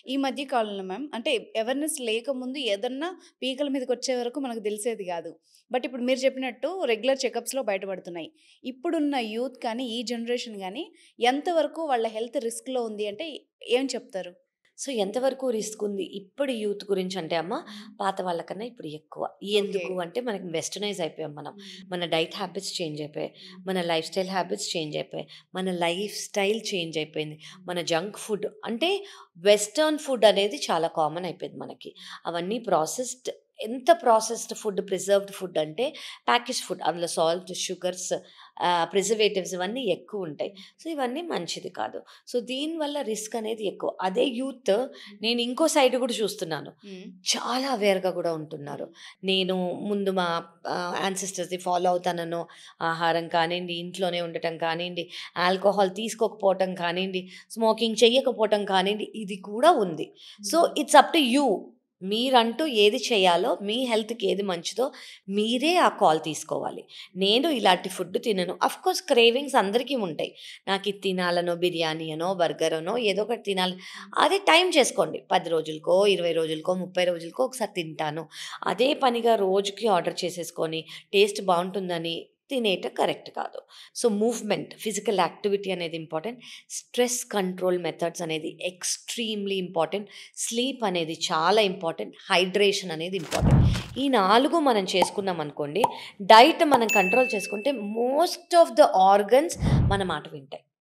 ఈ మధ్య కాలంలో మ్యామ్ అంటే అవేర్‌నెస్ లేకముందు ఏదన్నా పీకల మీదకొచ్చే వరకు మనకు తెలిసేది గాదు. బట్ ఇప్పుడు మీరు చెప్పినట్టు రెగ్యులర్ చెకప్స్‌లో బయటపడుతున్నాయి. ఇప్పుడున్న యూత్ కానీ, ఈ జనరేషన్ గాని ఎంతవరకు వాళ్ళ హెల్త్ రిస్క్‌లో ఉంది అంటే ఏం చెప్తారు? సో, ఎంతవరకు రిస్క్ ఉంది? ఇప్పుడు యూత్ గురించి అంటే అమ్మ, పాత వాళ్ళకన్నా ఇప్పుడు ఎక్కువ. ఓకే. ఎందుకు అంటే మనకి వెస్టర్నైజ్ అయిపోయాం మనం. మన డైట్ హ్యాబిట్స్ చేంజ్ అయిపోయాయి. మన లైఫ్ స్టైల్ హ్యాబిట్స్ చేంజ్ అయిపోయాయి. మన లైఫ్ స్టైల్ చేంజ్ అయిపోయింది. మన జంక్ ఫుడ్ అంటే వెస్టర్న్ ఫుడ్ అనేది చాలా కామన్ అయిపోయింది మనకి. అవన్నీ ప్రాసెస్డ్, ఎంత ప్రాసెస్డ్ ఫుడ్, ప్రిజర్వ్డ్ ఫుడ్ అంటే ప్యాకేజ్డ్ ఫుడ్. అందులో సాల్ట్, షుగర్స్, ప్రిజర్వేటివ్స్ ఇవన్నీ ఎక్కువుంటాయి. సో, ఇవన్నీ మంచిది కాదు. సో, దీనివల్ల రిస్క్ అనేది ఎక్కువ. అదే యూత్, నేను ఇంకో సైడ్ గూడా చూస్తున్నాను. హ్మ్. చాలా అవేర్‌గా గూడా ఉంటున్నారు. నేను ముందు మా యాన్సెస్టర్స్‌ని ఫాలో అవుతాననో, ఆహారం కానియండి, ఇంట్లోనే ఉండటం కానియండి, ఆల్కహాల్ తీసుకోకపోవటం కానియండి, స్మోకింగ్ చెయ్యకపోవటం కానియండి, ఇది కూడా ఉంది. So, it's up to you. మీరంటూ ఏది చేయాలో, మీ హెల్త్‌కి ఏది మంచిదో మీరే ఆ కాల్ తీసుకోవాలి. నేను ఇలాంటి ఫుడ్ తినను. ఆఫ్‌కోర్స్ క్రేవింగ్స్ అందరికీ ఉంటాయి. నాకిది తినాలనో, బిర్యానీ అనో, బర్గర్ అనో ఏదో ఒకటి తినాలి. అది టైం చేసుకోండి. 10 రోజులకో, 20 రోజులకో, 30 రోజులకో ఒకసారి తింటాను. అదే పనిగా రోజుకి ఆర్డర్ చేసేసుకొని టేస్ట్ బావుంటుందని తినేయటం కరెక్ట్ కాదు. సో, మూవ్‌మెంట్, ఫిజికల్ యాక్టివిటీ అనేది ఇంపార్టెంట్. స్ట్రెస్ కంట్రోల్ మెథడ్స్ అనేది ఎక్స్‌ట్రీమ్‌లీ ఇంపార్టెంట్. స్లీప్ అనేది చాలా ఇంపార్టెంట్. హైడ్రేషన్ అనేది ఇంపార్టెంట్. ఈ 4 మనం చేసుకున్నామనుకోండి, డైట్ మనం కంట్రోల్ చేసుకుంటే మోస్ట్ ఆఫ్ ద ఆర్గన్స్ మన మాట వింటాయి.